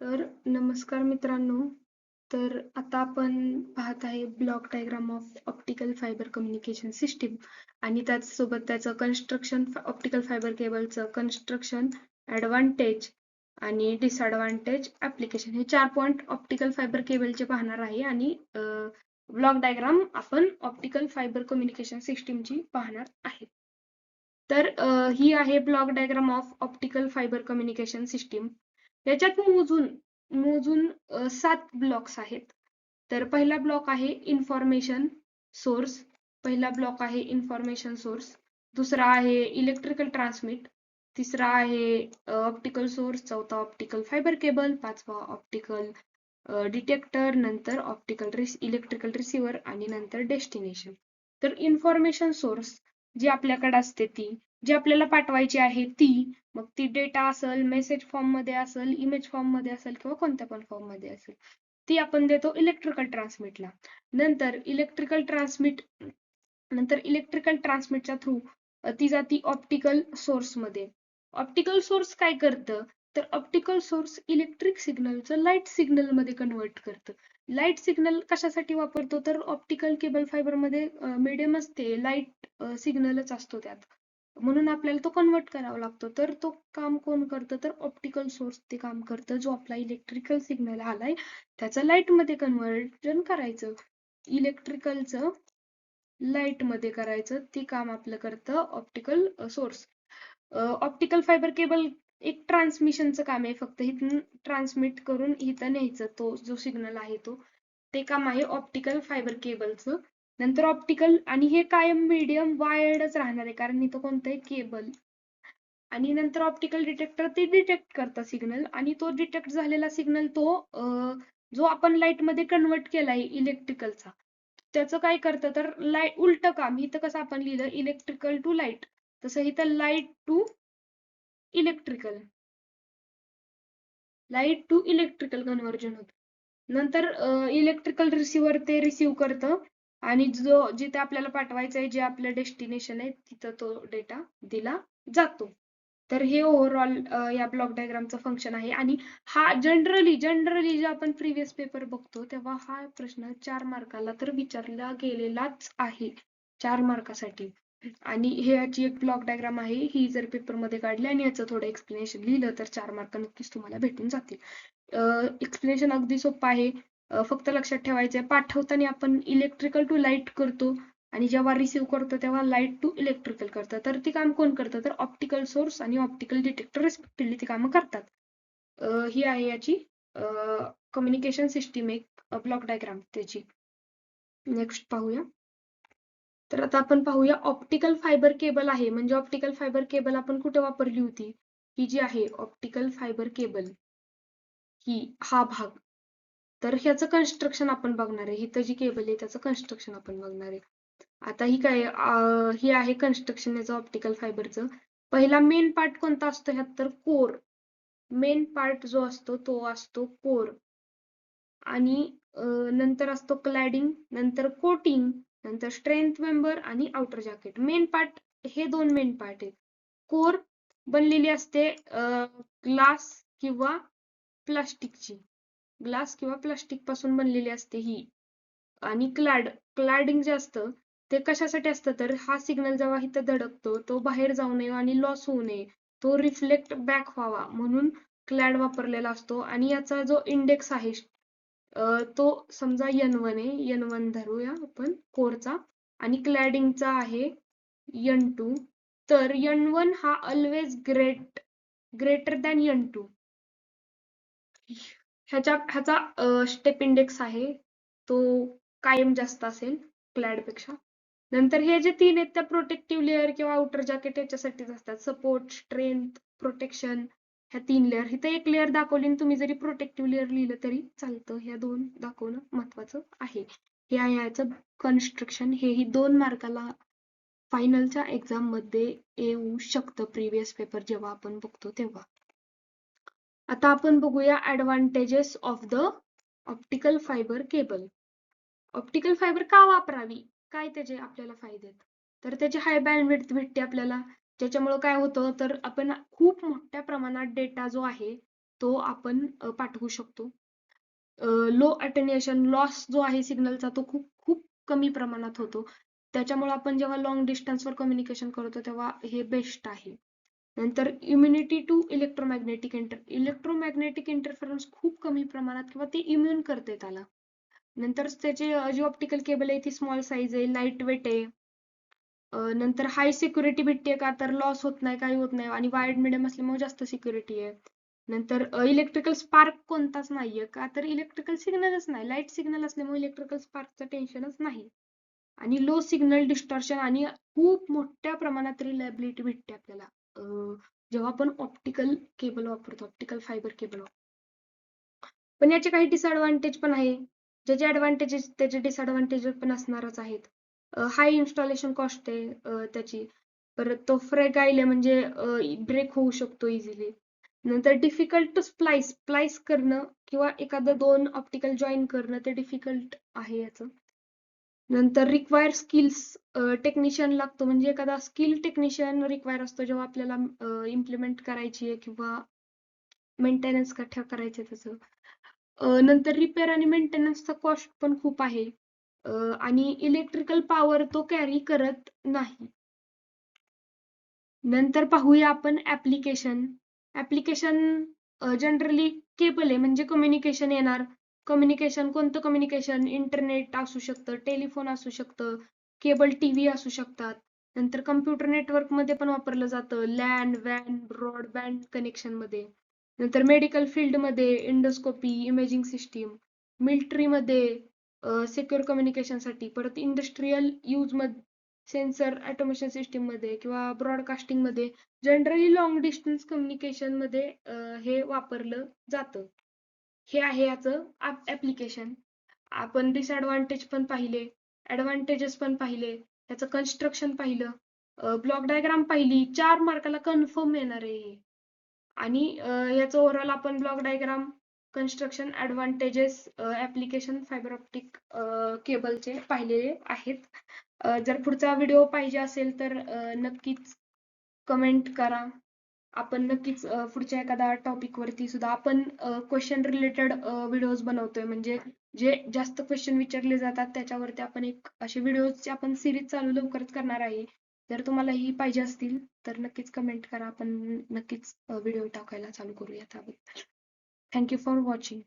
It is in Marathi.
तर नमस्कार मित्रांनो. तर आता आपण पाहत आहे block diagram of optical fibre communication system आणि त्याचसोबत त्याचं कन्स्ट्रक्शन ऑप्टिकल फायबर केबलचं कन्स्ट्रक्शन, ॲडव्हान्टेज आणि डिसॲडव्हान्टेज ॲप्लिकेशन हे 4 पॉइंट ऑप्टिकल फायबर केबलचे पाहणार आहे आणि ब्लॉक डायग्राम आपण ऑप्टिकल फायबर कम्युनिकेशन सिस्टीमची पाहणार आहे. तर ही आहे block diagram of optical fibre communication system. याच्यात मोजून 7 ब्लॉक्स आहेत. तर पहिला ब्लॉक आहे इन्फॉर्मेशन सोर्स. दुसरा आहे इलेक्ट्रिकल ट्रान्समिट. तिसरा आहे ऑप्टिकल सोर्स. चौथा ऑप्टिकल फायबर केबल. पाचवा ऑप्टिकल डिटेक्टर. नंतर इलेक्ट्रिकल रिसिव्हर आणि नंतर डेस्टिनेशन. तर इन्फॉर्मेशन सोर्स जी आपल्याकडे असते जी आपल्याला पाठवायची आहे मग ती डेटा असेल, मेसेज फॉर्म मध्ये असेल, इमेज फॉर्म मध्ये असेल किंवा कोणत्या पण फॉर्म मध्ये असेल, ती आपण देतो इलेक्ट्रिकल ट्रान्समिटला. नंतर इलेक्ट्रिकल ट्रान्समिटच्या थ्रू ती जाती ऑप्टिकल सोर्स मध्ये. ऑप्टिकल सोर्स काय करतं, तर ऑप्टिकल सोर्स इलेक्ट्रिक सिग्नलचं लाईट सिग्नल मध्ये कन्वर्ट करतं. लाईट सिग्नल कशासाठी वापरतो, तर ऑप्टिकल केबल फायबर मध्ये मीडियम असते, लाईट सिग्नलच असतो त्यात, म्हणून आपल्याला तो कन्वर्ट करावा लागतो. तर तो काम कोण करतं, तर ऑप्टिकल सोर्स ते काम करतं. जो आपला इलेक्ट्रिकल सिग्नल आलाय त्याचं लाईट मध्ये कन्वर्जन करायचं, इलेक्ट्रिकलचं लाईट मध्ये करायचं, ते काम आपलं करतं optical source. Optical fibre cable एक ट्रान्समिशनचं काम आहे, फक्त इथून ट्रान्समिट करून इथं न्यायचं तो जो सिग्नल आहे ते काम आहे ऑप्टिकल फायबर केबलचं. नंतर ऑप्टिकल, आणि हे कायम मीडियम वायर्डच राहणार आहे कारण इथं कोणतंही केबल. आणि नंतर ऑप्टिकल डिटेक्टर ते डिटेक्ट करतं सिग्नल, आणि तो डिटेक्ट झालेला सिग्नल जो आपण लाईट मध्ये कन्वर्ट केलाय इलेक्ट्रिकलचा, त्याचं काय करतं, तर लाईट उलट काम. इथं कसं आपण लिहिलं इलेक्ट्रिकल टू लाईट, तसं इथं लाईट टू इलेक्ट्रिकल कन्व्हर्जन होतं. नंतर इलेक्ट्रिकल रिसिव्हर ते रिसिव्ह करतं आणि जिथे आपल्याला पाठवायचं आहे, जे आपलं डेस्टिनेशन आहे, तिथं तो डेटा दिला जातो. तर हे ओव्हरऑल या ब्लॉक डायग्रामचं फंक्शन आहे. आणि हा जनरली जे आपण प्रिव्हियस पेपर बघतो तेव्हा हा प्रश्न 4 मार्काला तर विचारला गेलेलाच आहे, 4 मार्कासाठी. आणि हे याची एक ब्लॉक डायग्राम आहे, ही जर पेपरमध्ये काढली आणि याचं थोडं एक्सप्लेनेशन लिहिलं तर 4 मार्क नक्कीच तुम्हाला भेटून जातील. एक्सप्लेनेशन अगदी सोपं आहे. फक्त लक्षात ठेवायचं, पाठवताना आपण इलेक्ट्रिकल टू लाईट करतो आणि जेव्हा रिसिव्ह करतो तेव्हा लाईट टू इलेक्ट्रिकल करतं. तर ती काम कोण करतं, तर ऑप्टिकल सोर्स आणि ऑप्टिकल डिटेक्टर रिस्पेक्टिव्हली ती कामं करतात. ही आहे याची कम्युनिकेशन सिस्टीम, एक ब्लॉक डायग्राम त्याची. नेक्स्ट पाहूया. तर आता आपण पाहूया ऑप्टिकल फायबर केबल आहे. म्हणजे ऑप्टिकल फायबर केबल आपण कुठे वापरली होती, ही जी आहे ऑप्टिकल फायबर केबल, हा भाग. तर ह्याचं कन्स्ट्रक्शन आपण बघणार आहे. इथं जी केबल आहे त्याचं कन्स्ट्रक्शन आपण बघणार आहे. आता ही आहे कन्स्ट्रक्शन याचं ऑप्टिकल फायबरचं. पहिला मेन पार्ट कोणता असतो ह्यात, तर कोर. मेन पार्ट जो असतो तो असतो कोर, आणि नंतर असतो क्लॅडिंग, नंतर कोटिंग, नंतर स्ट्रेंथ मेंबर आणि आउटर जॅकेट. मेन पार्ट हे 2 मेन पार्ट आहेत. कोर बनलेली असते ग्लास किंवा प्लास्टिकची, ग्लास किंवा प्लास्टिक पासून बनलेली असते ही. आणि क्लॅडिंग जे असतं ते कशासाठी असतं, तर हा सिग्नल जेव्हा इथं धडकतो तो बाहेर जाऊ नये आणि लॉस होऊ नये, तो रिफ्लेक्ट बॅक व्हावा म्हणून क्लॅड वापरलेला असतो. आणि याचा जो इंडेक्स आहे तो समजा N1 आहे, N1 धरूया आपण कोरचा, आणि क्लॅडिंगचा आहे N2. तर N1 हा ऑलवेज ग्रेटर दॅन N2. ह्याचा स्टेप इंडेक्स आहे तो कायम जास्त असेल क्लॅड पेक्षा. नंतर हे जे 3 आहेत त्या प्रोटेक्टिव्ह लेअर किंवा आउटर जॅकेट याच्यासाठीच असतात. सपोर्ट, स्ट्रेंथ, प्रोटेक्शन, ह्या 3 लेअर. इथे एक लेअर दाखवली तुम्ही जरी प्रोटेक्टिव्ह लेअर लिहिलं तरी चालतं. ह्या 2 दाखवणं महत्वाचं आहे. हे आहे याचं कन्स्ट्रक्शन. हेही 2 मार्काला फायनलच्या एक्झाम मध्ये येऊ शकतं, प्रिव्हियस पेपर जेव्हा आपण बघतो तेव्हा. आता आपण बघूया advantages of the optical fibre cable. Optical fibre का वापरावी, काय त्याचे आपल्याला फायदे आहेत, तर त्याची हाय बँडविड्थ भेटते आपल्याला, ज्याच्यामुळे काय होतं, तर आपण खूप मोठ्या प्रमाणात डेटा जो आहे तो आपण पाठवू शकतो. लो अटेन्युएशन लॉस जो आहे सिग्नलचा तो खूप खूप कमी प्रमाणात होतो. त्याच्यामुळे आपण जेव्हा लॉंग डिस्टन्सवर कम्युनिकेशन करतो तेव्हा हे बेस्ट आहे. नंतर इम्युनिटी टू इलेक्ट्रोमॅग्नेटिक इंटरफरन्स खूप कमी प्रमाणात किंवा ते इम्युन करते त्याला. नंतर त्याची जी ऑप्टिकल केबल आहे ती स्मॉल साईज आहे, लाईट वेट आहे. नंतर हाय सिक्युरिटी भेटते का तर लॉस होत नाही, काही होत नाही आणि वायर्ड मीडियम असल्यामुळे जास्त सिक्युरिटी आहे. नंतर इलेक्ट्रिकल स्पार्क कोणताच नाहीये का तर इलेक्ट्रिकल सिग्नलच नाही, लाईट सिग्नल असल्यामुळे इलेक्ट्रिकल स्पार्कचं टेन्शनच नाही. आणि लो सिग्नल डिस्टॉर्शन आणि खूप मोठ्या प्रमाणात रिलायबिलिटी भेटते आपल्याला जेव्हा आपण ऑप्टिकल केबल वापरतो, ऑप्टिकल फायबर केबल. पण याचे काही डिसएडव्हान्टेज पण आहे. ज्याचे ऍडव्हान्टेजेस त्याचे डिसएडव्हान्टेजेस पण असणारच आहेत. हाय इन्स्टॉलेशन कॉस्ट आहे त्याची. परत तो फ्रेगाईल आहे म्हणजे ब्रेक होऊ शकतो इझिली. नंतर डिफिकल्ट टू स्प्लाइस करणं किंवा एखादं 2 ऑप्टिकल जॉईन करणं ते डिफिकल्ट आहे याचं. नंतर रिक्वायर स्किल्स टेक्निशियन लागतो म्हणजे एखादा स्किल टेक्निशियन रिक्वायर असतो जेव्हा आपल्याला इम्प्लिमेंट करायची आहे किंवा मेंटेनन्स करायचं त्याचं. नंतर रिपेअर आणि मेंटेनन्सचा कॉस्ट पण खूप आहे. आणि इलेक्ट्रिकल पॉवर तो कॅरी करत नाही. नंतर पाहूया आपण ऍप्लिकेशन. जनरली केबल आहे म्हणजे कम्युनिकेशन येणार. कम्युनिकेशन कोणतं कम्युनिकेशन? इंटरनेट असू शकतं, टेलिफोन असू शकतं, केबल टीव्ही असू शकतात. नंतर कम्प्युटर नेटवर्क मध्ये पण वापरलं जातं, लॅन, वॅन, ब्रॉडबँड कनेक्शन मध्ये. नंतर मेडिकल फील्ड मध्ये एंडोस्कोपी, इमेजिंग सिस्टीम, मिलिटरी मध्ये सिक्युअर कम्युनिकेशन साठी, परत इंडस्ट्रियल यूज मध्ये, सेन्सर ऑटोमेशन सिस्टीम मध्ये किंवा ब्रॉडकास्टिंग मध्ये, जनरली लॉंग डिस्टन्स कम्युनिकेशन मध्ये हे वापरलं जातं. हे आहे याचं ऍप्लिकेशन. आपण डिसएडव्हान्टेज पण पाहिले, ऍडव्हान्टेजेस पण पाहिले, त्याचं कन्स्ट्रक्शन पाहिलं, ब्लॉक डायग्राम पाहिली. 4 मार्काला कन्फर्म येणार आहे. आणि याचं ओव्हरऑल आपण block diagram, construction, advantages, application fibre optic केबलचे पाहिलेले आहेत. जर पुढचा व्हिडिओ पाहिजे असेल तर नक्कीच कमेंट करा. आपण नक्कीच पुढच्या एखादा टॉपिक वरती सुद्धा आपण क्वेश्चन रिलेटेड व्हिडिओज बनवतोय म्हणजे जे जास्त क्वेश्चन विचारले जातात त्याच्यावरती आपण एक असे व्हिडिओची आपण सिरीज चालू लवकरच करणार आहे. जर तुम्हाला ही पाहिजे असतील तर नक्कीच कमेंट करा. आपण नक्कीच व्हिडिओ टाकायला चालू करूया त्याबद्दल. Thank you for watching.